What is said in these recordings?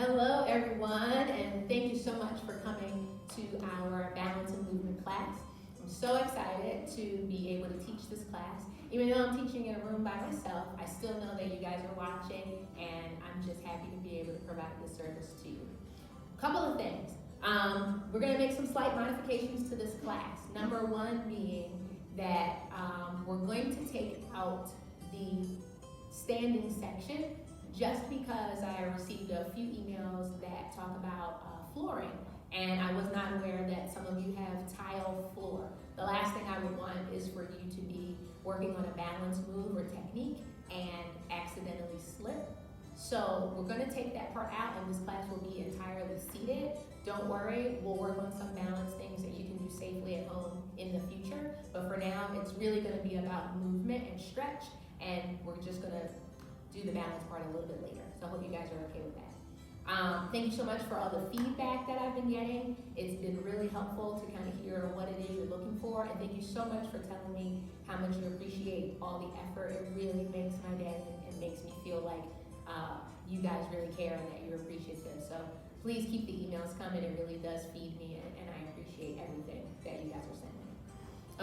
Hello everyone, and thank you so much for coming to our Balance and Movement class. I'm so excited to be able to teach this class. Even though I'm teaching in a room by myself, I still know that you guys are watching, and I'm just happy to be able to provide this service to you. A couple of things. We're going to make some slight modifications to this class. Number one being that we're going to take out the standing section just because I received a few emails that talk about flooring, and I was not aware that some of you have tile floor. The last thing I would want is for you to be working on a balance move or technique and accidentally slip. So we're going to take that part out, and this class will be entirely seated. Don't worry, we'll work on some balance things that you can do safely at home in the future. But for now, it's really going to be about movement and stretch, and we're just going to do the balance part a little bit later. So I hope you guys are okay with that. Thank you so much for all the feedback that I've been getting. It's been really helpful to kind of hear what it is you're looking for, and thank you so much for telling me how much you appreciate all the effort. It really makes my day and makes me feel like you guys really care and that you're appreciative. So please keep the emails coming. It really does feed me, and I appreciate everything that you guys are sending me.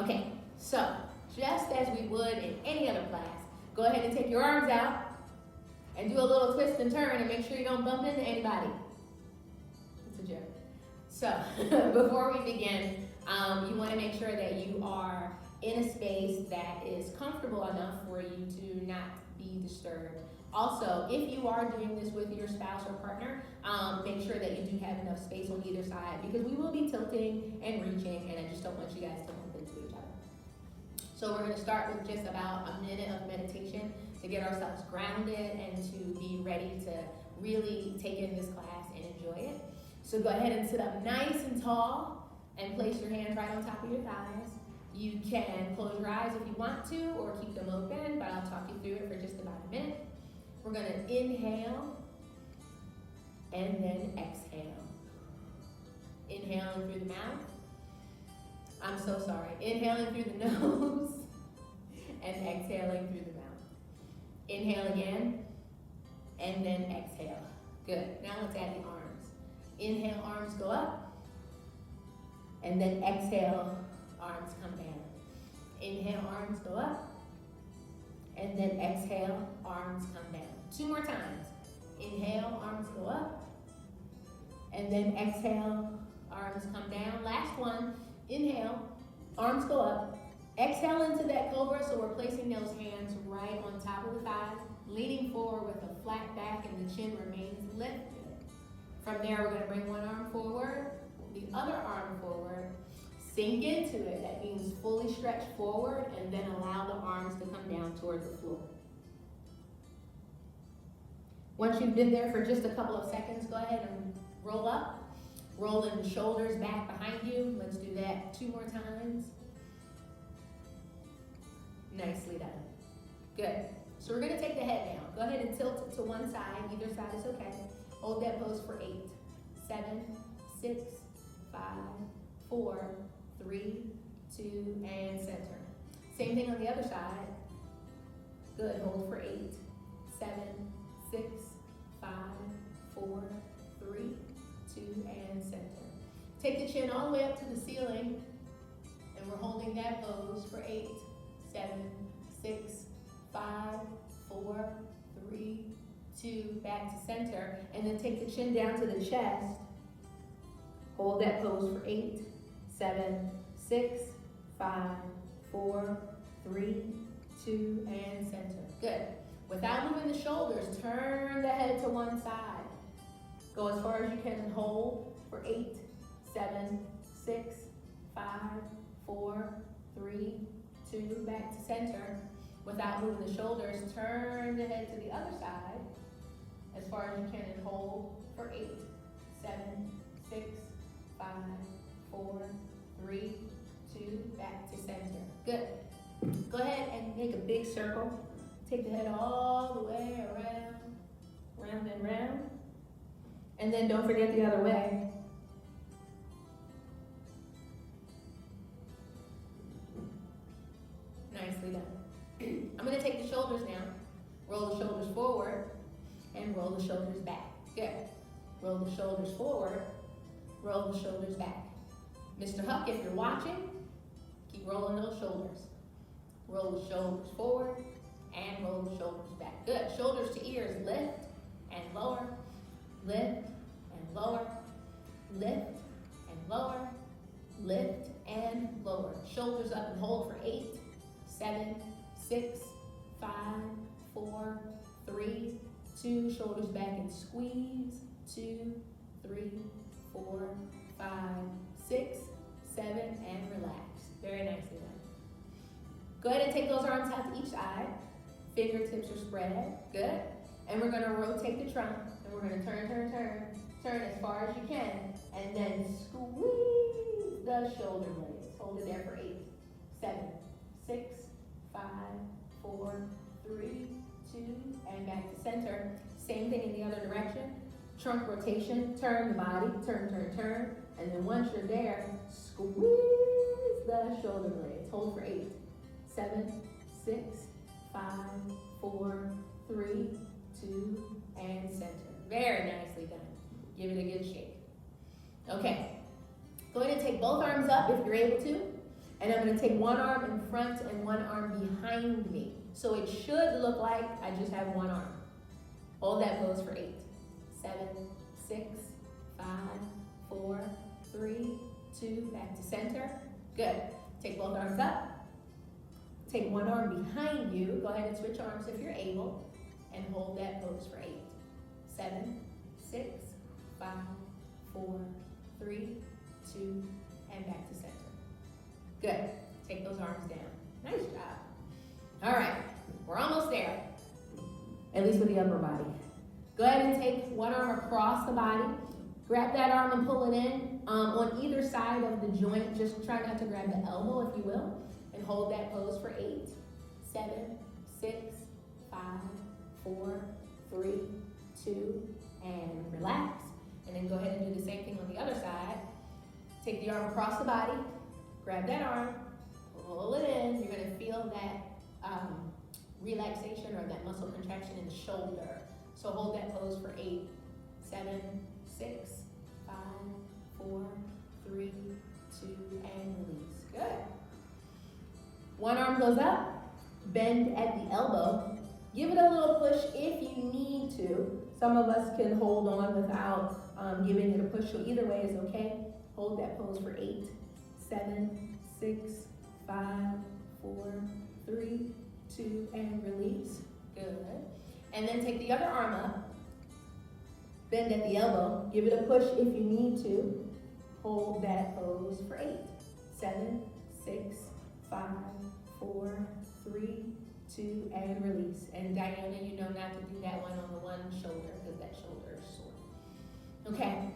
Okay, so just as we would in any other class, go ahead and take your arms out and do a little twist and turn and make sure you don't bump into anybody. It's a joke. So before we begin, you want to make sure that you are in a space that is comfortable enough for you to not be disturbed. Also, if you are doing this with your spouse or partner, make sure that you do have enough space on either side, because we will be tilting and reaching, and I just don't want you guys to bump into each other. So we're going to start with just about a minute of meditation to get ourselves grounded and to be ready to really take in this class and enjoy it. So go ahead and sit up nice and tall and place your hands right on top of your thighs. You can close your eyes if you want to, or keep them open, but I'll talk you through it for just about a minute. We're going to inhale and then exhale. Inhaling through the mouth. I'm so sorry. Inhaling through the nose and exhaling through the mouth. Inhale again and then exhale. Good. Now let's add the arms. Inhale, arms go up, and then exhale, arms come down. Inhale, arms go up, and then exhale, arms come down. 2 more times. Inhale, arms go up, and then exhale, arms come down. Last one. Inhale, arms go up. Exhale into that cobra, so we're placing those hands right on top of the thighs, leaning forward with a flat back, and the chin remains lifted. From there, we're going to bring one arm forward, the other arm forward, sink into it. That means fully stretch forward, and then allow the arms to come down toward the floor. Once you've been there for just a couple of seconds, go ahead and roll up. Rolling the shoulders back behind you. Let's do that 2 more times. Nicely done. Good. So we're going to take the head down. Go ahead and tilt it to one side. Either side is okay. Hold that pose for 8, 7, 6, 5, 4, 3, 2, and center. Same thing on the other side. Good. Hold for 8, 7, 6, 5, 4, 3, 2, and center. Take the chin all the way up to the ceiling, and we're holding that pose for 8, 7, 6, 5, 4, 3, 2, back to center, and then take the chin down to the chest. Hold that pose for 8, 7, 6, 5, 4, 3, 2, and center. Good. Without moving the shoulders, turn the head to one side. Go as far as you can and hold for 8, 7, 6, 5, 4, 3, 2, back to center. Without moving the shoulders, turn the head to the other side as far as you can and hold for 8, 7, 6, 5, 4, 3, 2, back to center. Good. Go ahead and make a big circle. Take the head all the way around, round and round. And then don't forget the other way. Nicely done. I'm going to take the shoulders now. Roll the shoulders forward and roll the shoulders back. Good. the shoulders forward, roll the shoulders back. Mr. Huck, if you're watching, keep rolling those shoulders. Roll the shoulders forward and roll the shoulders back. Good. Shoulders to ears, lift and lower, lift and lower, lift and lower, lift and lower. Shoulders up and hold for 8, 7, 6, 5, 4, 3, 2. Shoulders back and squeeze. 2, 3, 4, 5, 6, 7, and relax. Very nicely done. Go ahead and take those arms out to each side. Fingertips are spread. Good. And we're going to rotate the trunk. And we're going to turn as far as you can. And then squeeze the shoulder blades. Hold it there for 8, 7, 6, 5, 4, 3, 2, and back to center. Same thing in the other direction. Trunk rotation. Turn the body. Turn. And then once you're there, squeeze the shoulder blades. Hold for 8, 7, 6, 5, 4, 3, 2, and center. Very nicely done. Give it a good shake. Okay. Go ahead and take both arms up if you're able to. And I'm going to take one arm in front and one arm behind me. So it should look like I just have one arm. Hold that pose for 8, 7, 6, 5, 4, 3, 2, back to center. Good. Take both arms up. Take one arm behind you. Go ahead and switch arms if you're able. And hold that pose for 8, 7, 6, 5, 4, 3, 2, and back to center. Good. Take those arms down. Nice job. All right. We're almost there. At least with the upper body. Go ahead and take one arm across the body. Grab that arm and pull it in on either side of the joint. Just try not to grab the elbow, if you will. And hold that pose for 8, 7, 6, 5, 4, 3, 2, and relax. And then go ahead and do the same thing on the other side. Take the arm across the body. Grab that arm. Pull it in. You're going to feel that relaxation or that muscle contraction in the shoulder. So hold that pose for 8, 7, 6, 5, 4, 3, 2, and release. Good. One arm goes up, bend at the elbow. Give it a little push if you need to. Some of us can hold on without giving it a push, so either way is okay. Hold that pose for 8, 7, 6, 5, 4, 3, 2, and release. Good. And then take the other arm up, bend at the elbow. Give it a push if you need to. Hold that pose for 8, 7, 6, 5, 4, 3, 2, and release. And Diana, you know not to do that one on the one shoulder because that shoulder is sore. Okay,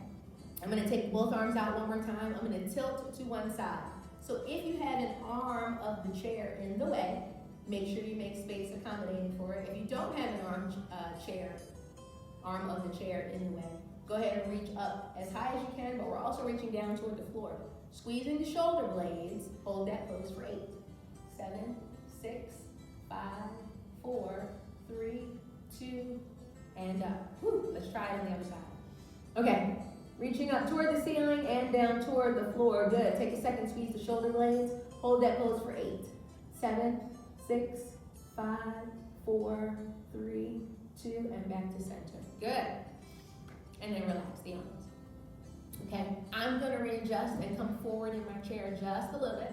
I'm going to take both arms out one more time. I'm going to tilt to one side. So if you had an arm of the chair in the way, make sure you make space accommodating for it. If you don't have an arm of the chair in the way, go ahead and reach up as high as you can, but we're also reaching down toward the floor. Squeezing the shoulder blades, hold that pose for 8, 7, 6, 5, 4, 3, 2, and up. Whew, let's try it on the other side. Okay, reaching up toward the ceiling and down toward the floor. Good. Take a second, squeeze the shoulder blades. Hold that pose for 8, 7, 6, 5, 4, 3, 2, and back to center. Good. And then relax the arms. Okay, I'm going to readjust and come forward in my chair just a little bit.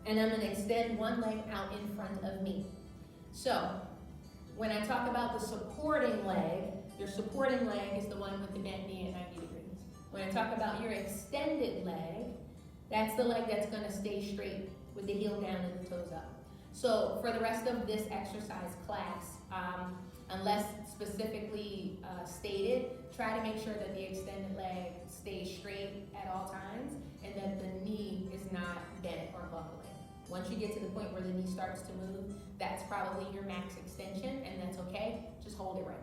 And I'm going to extend one leg out in front of me. So, when I talk about the supporting leg, your supporting leg is the one with the bent knee at 90 degrees. When I talk about your extended leg, that's the leg that's going to stay straight with the heel down and the toes up. So, for the rest of this exercise class, unless specifically stated, try to make sure that the extended leg stays straight at all times and that the knee is not bent or buckling. Once you get to the point where the knee starts to move, that's probably your max extension, and that's okay. Just hold it right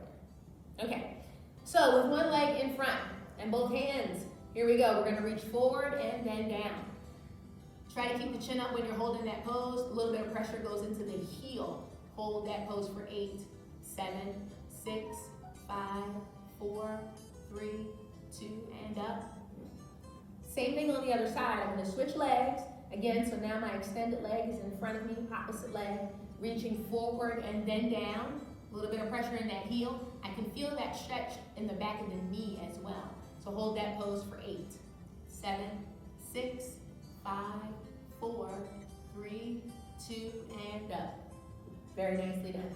there. Okay, so with one leg in front and both hands, here we go. We're going to reach forward and then down. Try to keep the chin up when you're holding that pose. A little bit of pressure goes into the heel. Hold that pose for 8, 7, 6, 5, 4, 3, two, and up. Same thing on the other side. I'm gonna switch legs. Again, so now my extended leg is in front of me, opposite leg, reaching forward and then down. A little bit of pressure in that heel. I can feel that stretch in the back of the knee as well. So hold that pose for 8, 7, 6, 5, 4, 3, 2, and up. Very nicely done.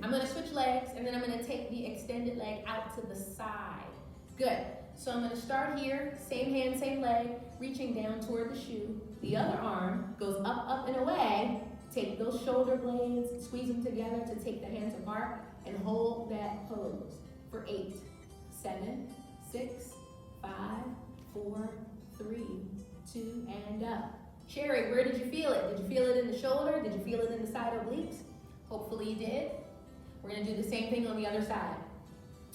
I'm gonna switch legs, and then I'm gonna take the extended leg out to the side. Good. So I'm gonna start here, same hand, same leg, reaching down toward the shoe. The other arm goes up, up, and away. Take those shoulder blades, squeeze them together to take the hands apart, and hold that pose for 8, 7, 6, 5, 4, 3, 2, and up. Sherry, where did you feel it? Did you feel it in the shoulder? Did you feel it in the side obliques? Hopefully you did. We're gonna do the same thing on the other side.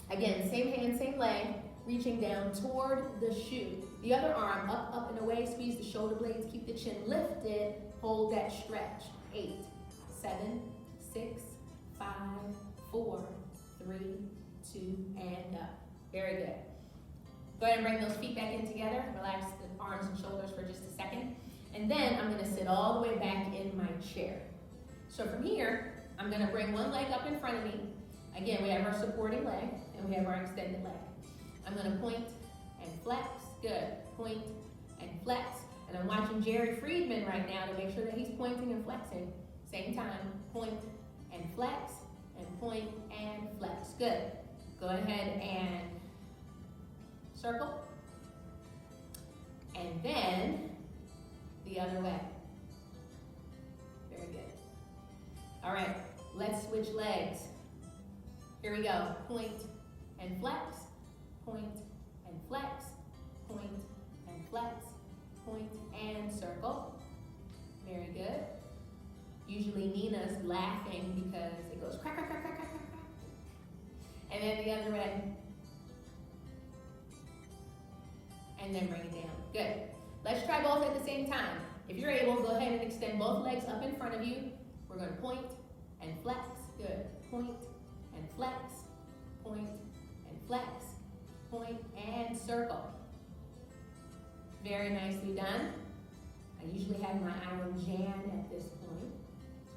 Again, same hand, same leg, reaching down toward the shoe. The other arm up, up, and away. Squeeze the shoulder blades, keep the chin lifted, hold that stretch. 8, 7, 6, 5, 4, 3, 2, and up. Very good. Go ahead and bring those feet back in together. Relax the arms and shoulders for just a second. And then I'm gonna sit all the way back in my chair. So from here, I'm gonna bring one leg up in front of me. Again, we have our supporting leg and we have our extended leg. I'm gonna point and flex. Good. Point and flex. And I'm watching Jerry Friedman right now to make sure that he's pointing and flexing. Same time, point and flex, and point and flex. Good. Go ahead and circle. And then the other way. Very good. All right, let's switch legs. Here we go. Point and flex, point and flex, point and flex, point and circle. Very good. Usually Nina's laughing because it goes crack, crack, crack, crack, crack, crack. And then the other way. And then bring it down. Good. Let's try both at the same time. If you're able, go ahead and extend both legs up in front of you. We're going to point and flex. Good. Point and flex. Point and flex. Point and circle. Very nicely done. I usually have my eye on Jan at this point.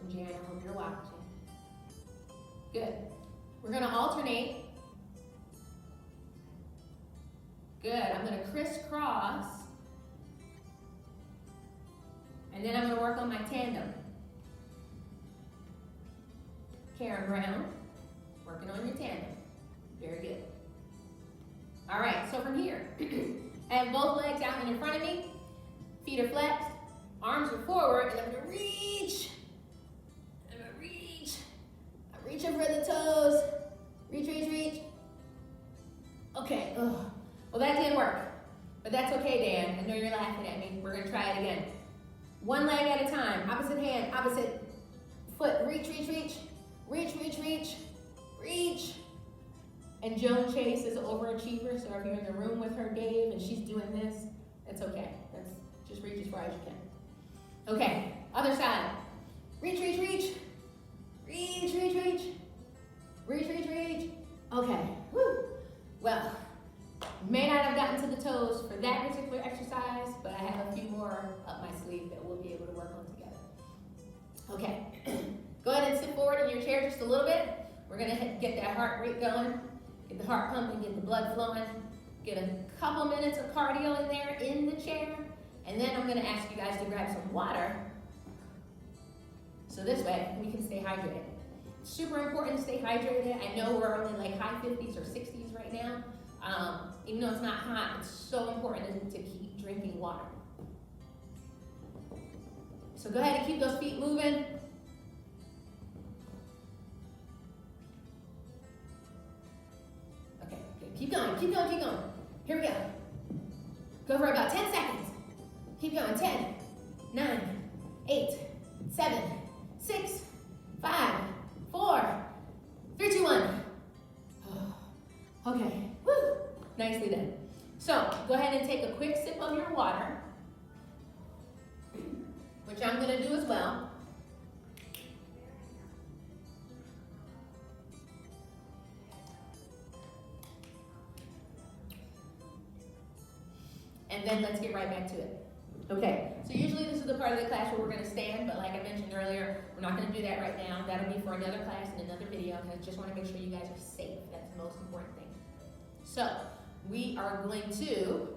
So Jan, I hope you're watching. Good. We're going to alternate. Good. I'm going to crisscross. And then I'm going to work on my tandem. Karen Brown, working on your tandem. Very good. All right, so from here, I have both legs out and in front of me. Feet are flexed, arms are forward, and I'm going to reach. I'm going to reach. I'm reaching for the toes. Reach, reach, reach. Okay. Ugh. Well, that didn't work, but that's okay, Dan. I know you're laughing at me. We're going to try it again. One leg at a time. Opposite hand, opposite foot. Reach, reach, reach. Reach, reach, reach. Reach. And Joan Chase is an overachiever, so if you're in the room with her, Dave, and she's doing this, it's okay. That's just reach as far as you can. Okay, other side. Reach, reach, reach. Reach, reach, reach. Reach, reach, reach. Okay. Woo. Well, may not have gotten to the toes for that particular exercise, but I have a few more up my sleeve that we'll be able to work on together. Okay. Go ahead and sit forward in your chair just a little bit. We're going to get that heart rate going, get the heart pumping, get the blood flowing, get a couple minutes of cardio in there in the chair, and then I'm going to ask you guys to grab some water so this way we can stay hydrated. Super important to stay hydrated. I know we're only like high 50s or 60s right now. Even though it's not hot, it's so important to keep drinking water. So go ahead and keep those feet moving. Okay, good. Keep going, keep going, keep going. Here we go. Go for about 10 seconds. Keep going. 10, 9, 8, 7, 6, 5, 4, 3, 2, 1. Okay. Woo. Nicely done. So, go ahead and take a quick sip of your water, which I'm going to do as well. and then let's get right back to it. Okay, so usually this is the part of the class where we're gonna stand, but like I mentioned earlier, we're not gonna do that right now. That'll be for another class and another video, and I just wanna make sure you guys are safe. That's the most important thing. So, we are going to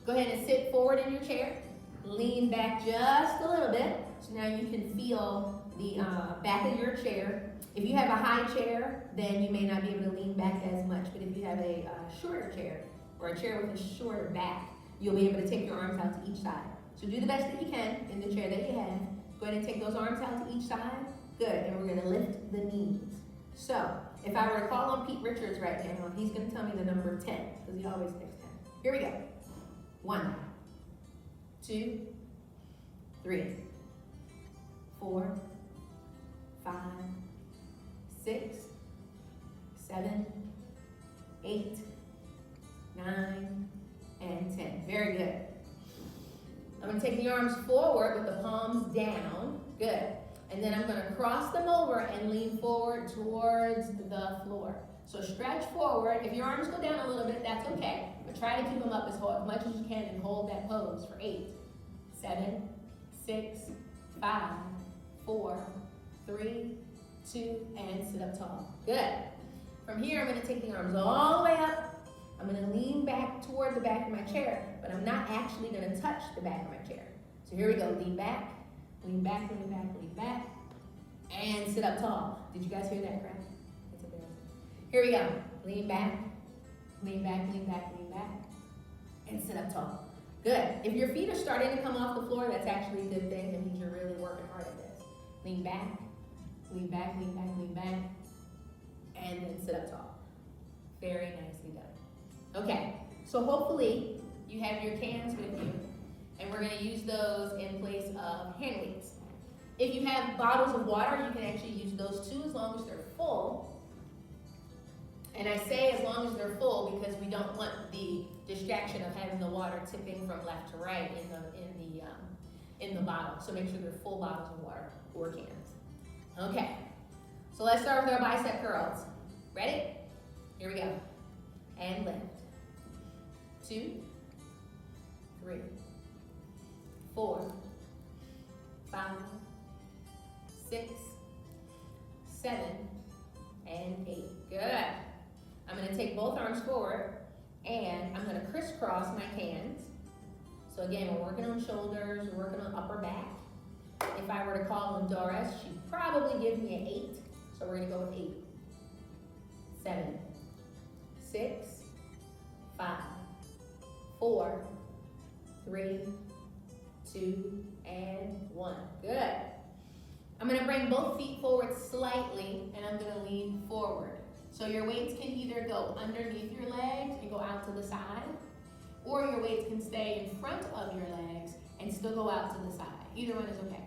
go ahead and sit forward in your chair, lean back just a little bit, so now you can feel the back of your chair. If you have a high chair, then you may not be able to lean back as much, but if you have a shorter chair, or a chair with a shorter back, you'll be able to take your arms out to each side. So do the best that you can in the chair that you have. Go ahead and take those arms out to each side. Good, and we're gonna lift the knees. So, if I were to call on Pete Richards right now, he's gonna tell me the number 10, because he always picks 10. Here we go. 1, 2, 3, 4, 5, 6, 7, 8, 9, and 10. Very good. I'm going to take the arms forward with the palms down. Good. And then I'm going to cross them over and lean forward towards the floor. So stretch forward. If your arms go down a little bit, that's okay. But try to keep them up as much as you can and hold that pose for 8, 7, 6, 5, 4, 3, 2, and sit up tall. Good. From here, I'm going to take the arms all the way up. I'm going to lean back toward the back of my chair, but I'm not actually going to touch the back of my chair. So here we go. Lean back, lean back, lean back, lean back, and sit up tall. Did you guys hear that crack? It's embarrassing. Here we go. Lean back, lean back, lean back, lean back, and sit up tall. Good. If your feet are starting to come off the floor, that's actually a good thing. That means you're really working hard at this. Lean back, lean back, lean back, lean back, and then sit up tall. Very nicely done. Okay, so hopefully you have your cans with you, and we're going to use those in place of hand weights. If you have bottles of water, you can actually use those too, as long as they're full. And I say as long as they're full because we don't want the distraction of having the water tipping from left to right in the bottle. So make sure they're full bottles of water or cans. Okay, so let's start with our bicep curls. Ready? Here we go. And lift. 2, 3, 4, 5, 6, 7, and 8. Good. I'm going to take both arms forward and I'm going to crisscross my hands. So again, we're working on shoulders, we're working on upper back. If I were to call on Doris, she'd probably give me an 8. So we're going to go with 8, 7, 6, 5, 4, 3, 2, and 1. Good. I'm going to bring both feet forward slightly, and I'm going to lean forward. So your weights can either go underneath your legs and go out to the side, or your weights can stay in front of your legs and still go out to the side. Either one is okay.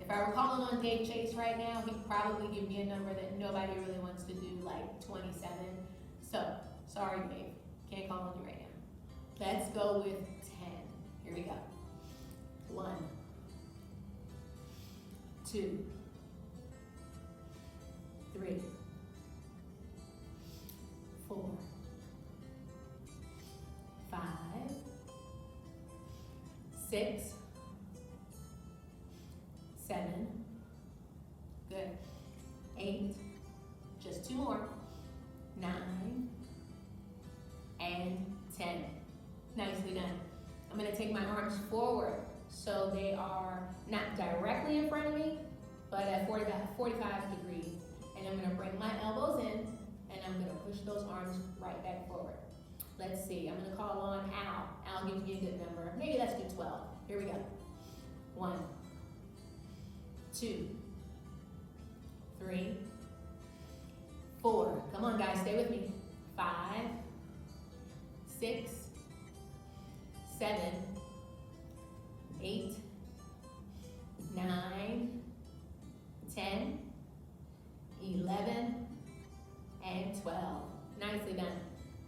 If I were calling on Dave Chase right now, he'd probably give me a number that nobody really wants to do, like 27. So, sorry, Dave. Can't call on you right now. Let's go with 10. Here we go. 1, 2, 3, 4, 5, 6, 7, good, 8, just 2 more, 9, and 10. Nicely done. I'm going to take my arms forward so they are not directly in front of me, but at 45 degrees. And I'm going to bring my elbows in, and I'm going to push those arms right back forward. Let's see. I'm going to call on Al. Al gives me a good number. Maybe let's do 12. Here we go. 1, 2, 3, 4. Come on, guys. Stay with me. 5, 6, 7, 8, 9, 10, 11, and 12. Nicely done.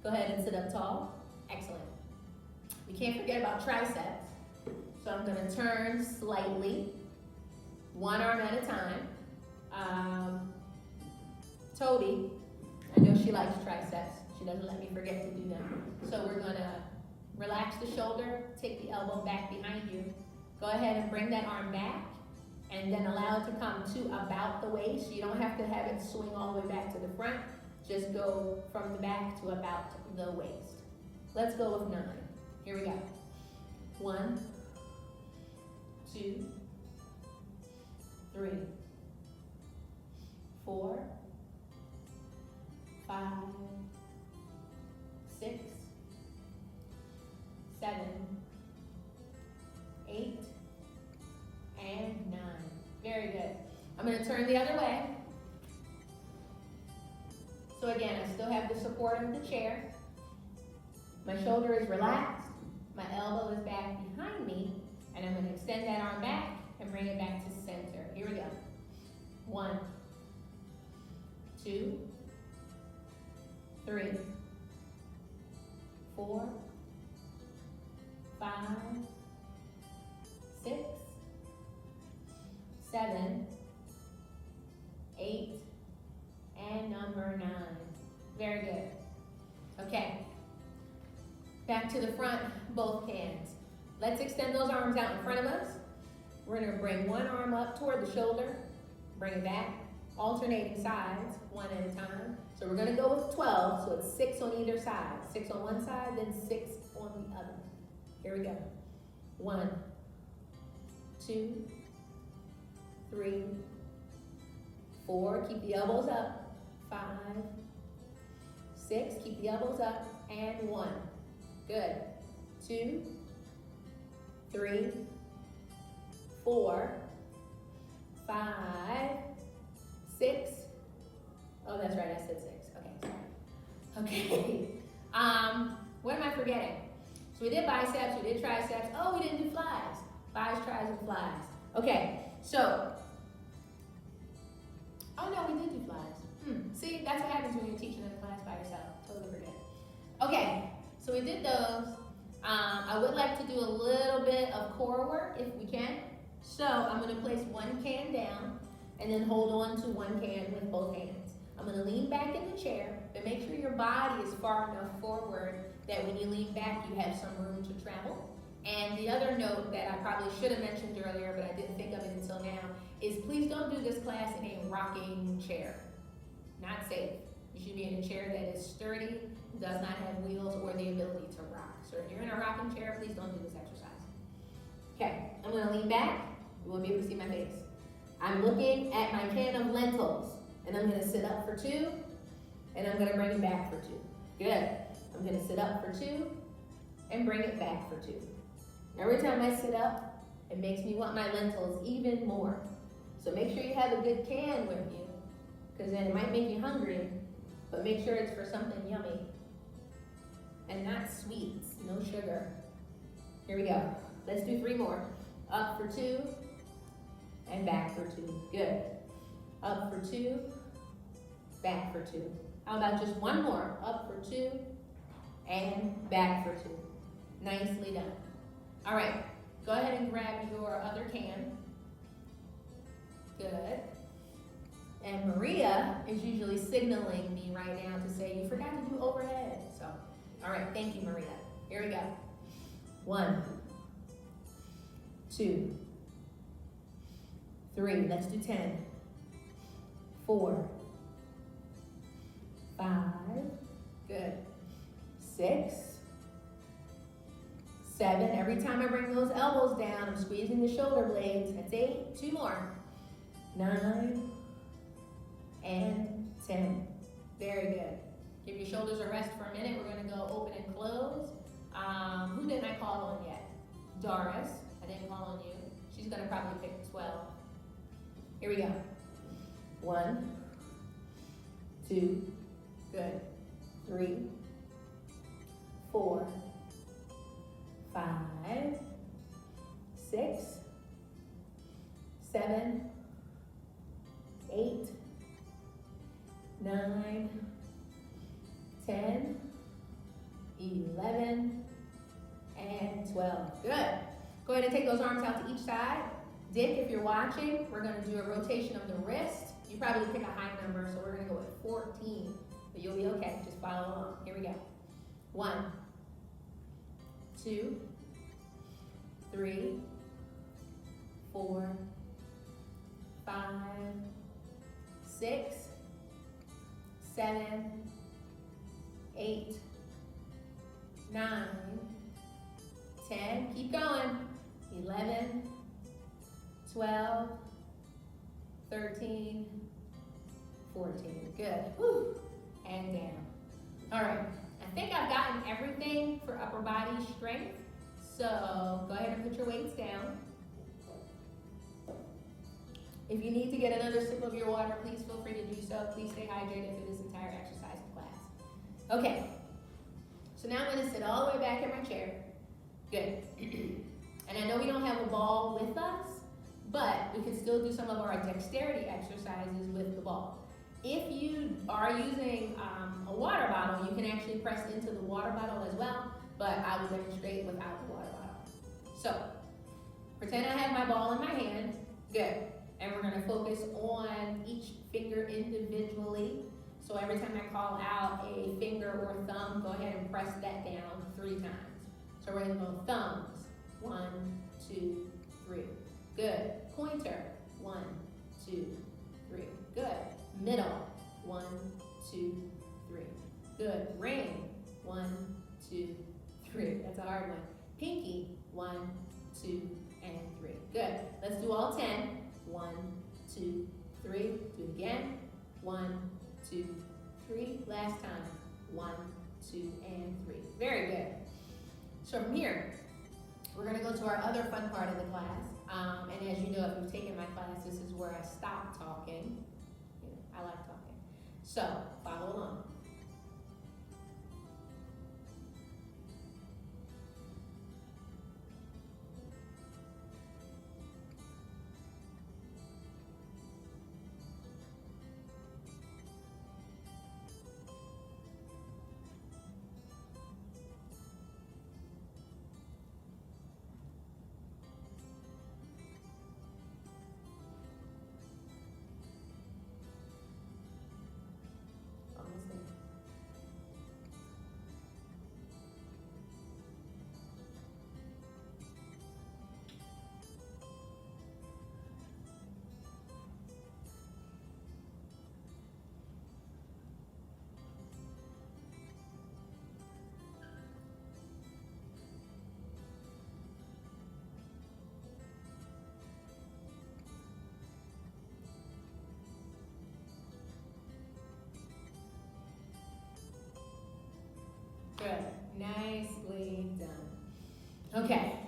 Go ahead and sit up tall. Excellent. We can't forget about triceps. So I'm going to turn slightly, one arm at a time. Toby, I know she likes triceps. She doesn't let me forget to do them. So we're going to Relax the shoulder, take the elbow back behind you. Go ahead and bring that arm back, and then allow it to come to about the waist. You don't have to have it swing all the way back to the front. Just go from the back to about the waist. Let's go with 9. Here we go. 1, 2, 3, 4, 5, 6, 7, 8, and 9. Very good. I'm going to turn the other way. So again, I still have the support of the chair. My shoulder is relaxed. My elbow is back behind me. And I'm going to extend that arm back and bring it back to center. Here we go. 1, 2, 3, 4, 5, 6, 7, 8, and number 9. Very good. Okay. Back to the front, both hands. Let's extend those arms out in front of us. We're going to bring one arm up toward the shoulder, bring it back, alternating sides, one at a time. So we're going to go with 12, so it's 6 on either side. 6 on one side, then 6 on the other. Here we go. 1, 2, 3, 4, keep the elbows up. 5, 6, keep the elbows up, and 1. Good. 2, 3, 4, 5, 6. Oh, that's right, I said 6. Okay, sorry. Okay. What am I forgetting? So we did biceps, we did triceps. Oh, we didn't do flies. Bis, tris, and flies. Okay, so. Oh no, we did do flies. See, that's what happens when you're teaching in a class by yourself. Totally forget. Okay, so we did those. I would like to do a little bit of core work if we can. So I'm going to place one can down and then hold on to one can with both hands. I'm going to lean back in the chair, but make sure your body is far enough forward that when you lean back, you have some room to travel. And the other note that I probably should have mentioned earlier, but I didn't think of it until now, is please don't do this class in a rocking chair. Not safe. You should be in a chair that is sturdy, does not have wheels or the ability to rock. So if you're in a rocking chair, please don't do this exercise. Okay, I'm going to lean back. You won't be able to see my face. I'm looking at my can of lentils, and I'm going to sit up for 2, and I'm going to bring it back for 2. Good. I'm going to sit up for 2, and bring it back for 2. Every time I sit up, it makes me want my lentils even more. So make sure you have a good can with you, because then it might make you hungry, but make sure it's for something yummy. And not sweets, no sugar. Here we go. Let's do 3 more. Up for 2, and back for 2. Good. Up for 2, back for 2. How about just 1 more? Up for 2, and back for 2. Nicely done. All right, go ahead and grab your other can. Good. And Maria is usually signaling me right now to say, you forgot to do overhead. So, all right, thank you, Maria. Here we go. 1, 2, 3, let's do 10. 4, 5, good. 6, 7, every time I bring those elbows down, I'm squeezing the shoulder blades. That's 8, 2 more. 9, and 10. Very good. Give your shoulders a rest for a minute. We're going to go open and close. Who didn't I call on yet? Doris. I didn't call on you. She's going to probably pick 12. Here we go. 1, 2, good. 3, 4, 5, 6, 7, 8, 9, 10, 11, and 12. Good. Go ahead and take those arms out to each side. Dick, if you're watching, we're going to do a rotation of the wrist. You probably pick a high number, so we're going to go with 14. But you'll be okay. Just follow along. Here we go. 1, 2, 3, 4, 5, 6, 7, 8, 9, 10, keep going, 11, 12, 13, 14, good, whew, and down. All right, I think I've gotten everything for upper body strength, so go ahead and put your weights down. If you need to get another sip of your water, please feel free to do so. Please stay hydrated for this entire exercise class. Okay, so now I'm gonna sit all the way back in my chair. Good. And I know we don't have a ball with us, but we can still do some of our dexterity exercises with the ball. If you are using a water bottle, you can actually press into the water bottle as well, but I will demonstrate without the water bottle. So, pretend I have my ball in my hand. Good. And we're gonna focus on each finger individually. So every time I call out a finger or thumb, go ahead and press that down 3 times. So we're gonna go thumbs, 1, 2, 3. Good. Pointer, 1, 2, 3. Good. Middle, 1, 2, 3. Good. Ring, 1, 2, 3. That's a hard one. Pinky, 1, 2, and 3. Good. Let's do all 10. 1, 2, 3. Do it again. 1, 2, 3. Last time. 1, 2, and 3. Very good. So from here, we're going to go to our other fun part of the class. And as you know, if you've taken my class, this is where I stop talking. You know, I like talking. So follow along. Good. Nicely done. Okay.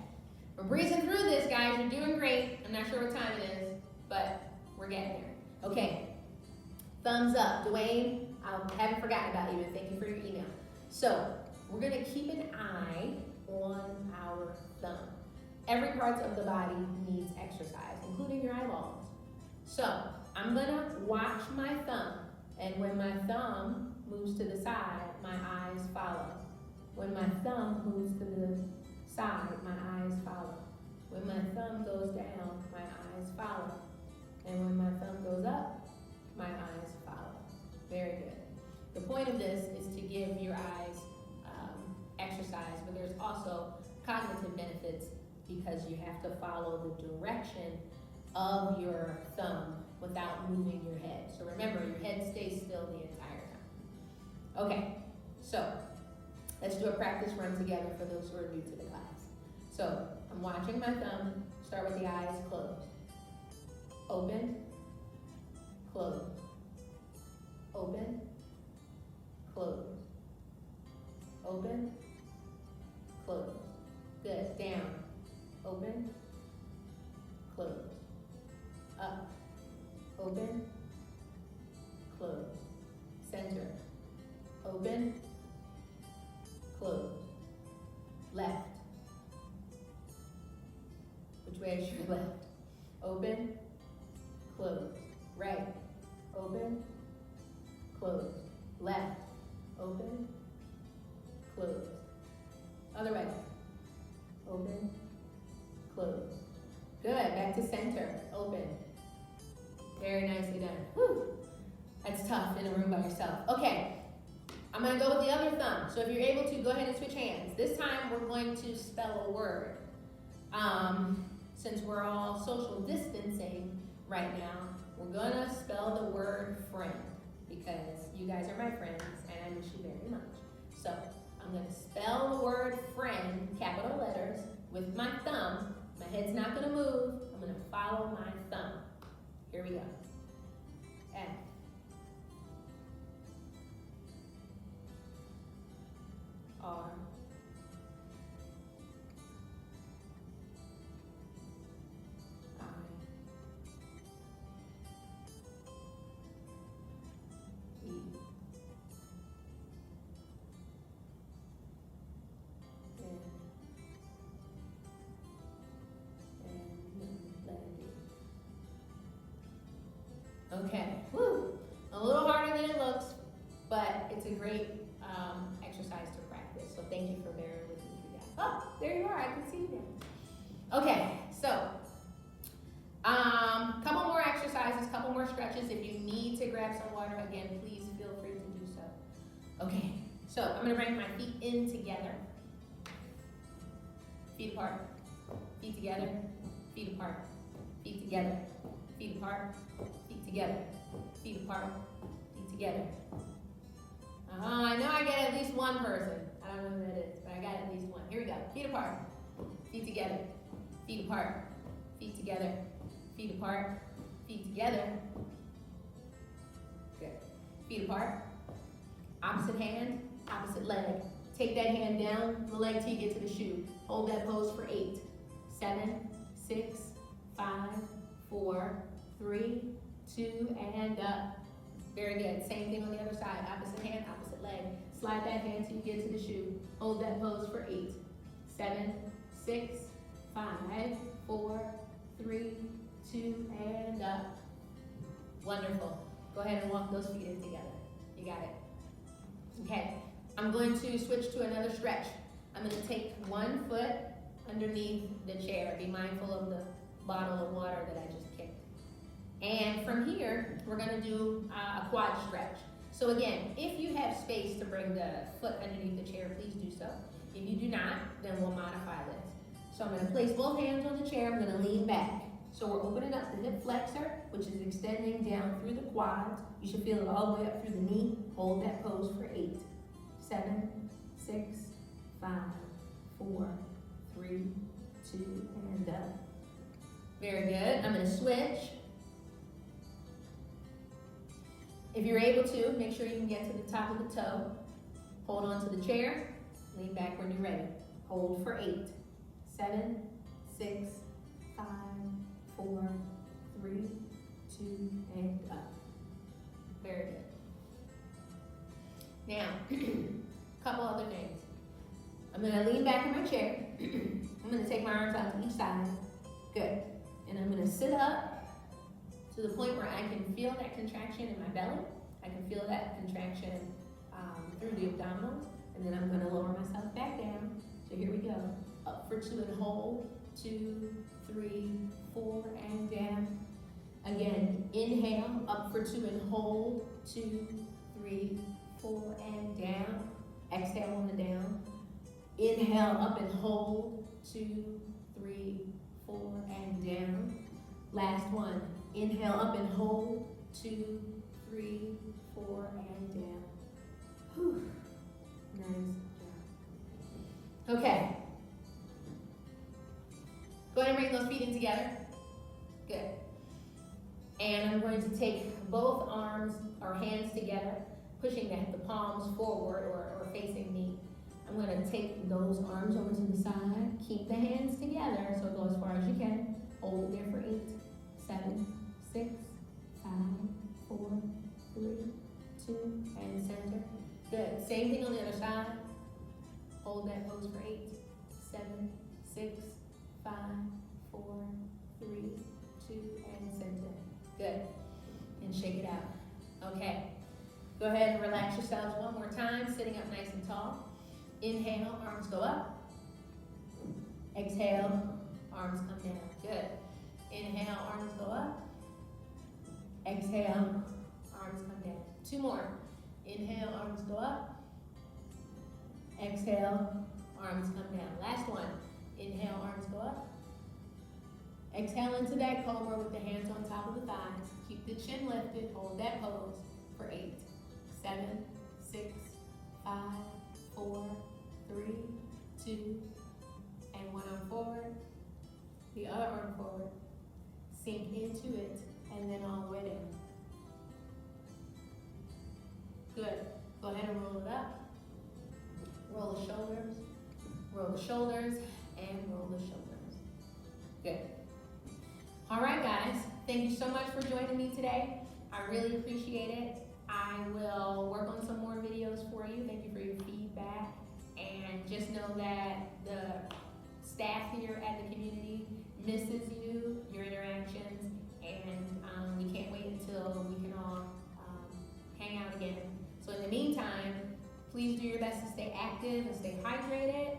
We're breezing through this, guys. You're doing great. I'm not sure what time it is, but we're getting there. Okay. Thumbs up. Dwayne, I haven't forgotten about you, and thank you for your email. So, we're going to keep an eye on our thumb. Every part of the body needs exercise, including your eyeballs. So, I'm going to watch my thumb, and when my thumb moves to the side, my eyes follow. When my thumb moves to the side, my eyes follow. When my thumb goes down, my eyes follow. And when my thumb goes up, my eyes follow. Very good. The point of this is to give your eyes exercise, but there's also cognitive benefits because you have to follow the direction of your thumb without moving your head. So remember, your head stays still the entire time. Okay, so let's do a practice run together for those who are new to the class. So I'm watching my thumb, start with the eyes closed. Open, close, open, close, open, close. Good, down, open, close, up, open, close, center, open, close, left. Which way is your left? Open, close, right, open, close, left, open, close. Other way, open, close. Good, back to center, open. Very nicely done. Whew. That's tough in a room by yourself. Okay, I'm going to go with the other thumb. So if you're able to, go ahead and switch hands. This time we're going to spell a word. Since we're all social distancing right now, we're going to spell the word friend because you guys are my friends and I miss you very much. So I'm going to spell the word friend, capital letters, with my thumb. My head's not going to move. I'm going to follow my thumb. Here we go. F. R. I. E. N. Okay, woo. A little harder than it looks, but it's a great exercise to practice. So thank you for bearing with me through that. Oh, there you are, I can see you now. Okay, so couple more exercises, couple more stretches. If you need to grab some water, again, please feel free to do so. Okay, so I'm gonna bring my feet in together. Feet apart, feet together, feet apart, feet together, feet apart, feet together, feet apart, feet together. I know I get at least one person. I don't know who that is, but I got at least one. Here we go. Feet apart, feet together, feet apart, feet together, feet apart, feet together. Good. Feet apart. Opposite hand, opposite leg. Take that hand down the leg till you get to the shoe. Hold that pose for 8, 7, 6, 5, 4, 3, 2, and up. Very good. Same thing on the other side. Opposite hand, opposite leg. Slide that hand till you get to the shoe. Hold that pose for 8, 7, 6, 5, 4, 3, 2, and up. Wonderful. Go ahead and walk those feet in together. You got it. Okay. I'm going to switch to another stretch. I'm going to take one foot underneath the chair. Be mindful of the bottle of water that I just kicked. And from here, we're going to do a quad stretch. So again, if you have space to bring the foot underneath the chair, please do so. If you do not, then we'll modify this. So I'm going to place both hands on the chair. I'm going to lean back. So we're opening up the hip flexor, which is extending down through the quads. You should feel it all the way up through the knee. Hold that pose for 8, 7, 6, 5, 4, 3, 2, and up. Very good. I'm going to switch. If you're able to, make sure you can get to the top of the toe. Hold on to the chair. Lean back when you're ready. Hold for 8, 7, 6, 5, 4, 3, 2, and up. Very good. Now, a couple other things. I'm going to lean back in my chair. I'm going to take my arms out to each side. Good. And I'm going to sit up to the point where I can feel that contraction in my belly. I can feel that contraction through the abdominals. And then I'm going to lower myself back down. So here we go. Up for 2 and hold. 2, 3, 4, and down. Again, inhale, up for 2 and hold. 2, 3, 4, and down. Exhale on the down. Inhale, up and hold. 2, 3, 4, and down. Last one. Inhale, up and hold. 2, 3, 4, and down. Whew. Nice job. Okay. Go ahead and bring those feet in together. Good. And I'm going to take both arms or hands together, pushing the palms forward or facing me. I'm going to take those arms over to the side. Keep the hands together, so go as far as you can. Hold it there for 8, 7, 6, 5, 4, 3, 2, and center. Good. Same thing on the other side. Hold that pose for 8, 7, 6, 5, 4, 3, 2, and center. Good. And shake it out. Okay. Go ahead and relax yourselves one more time, sitting up nice and tall. Inhale, arms go up. Exhale, arms come down. Good. Inhale, arms go up. Exhale, arms come down. 2 more. Inhale, arms go up. Exhale, arms come down. Last one. Inhale, arms go up. Exhale into that cobra with the hands on top of the thighs. Keep the chin lifted. Hold that pose for 8, 7, 6, 5, 4, 3, 2, and 1 arm forward. The other arm forward. Sink into it, and then all the way down. Good. Go ahead and roll it up. Roll the shoulders, and roll the shoulders. Good. All right, guys. Thank you so much for joining me today. I really appreciate it. I will work on some more videos for you. Thank you for your feedback. And just know that the staff here at the community misses you, your interactions, and we can't wait until we can all hang out again. So in the meantime, please do your best to stay active and stay hydrated.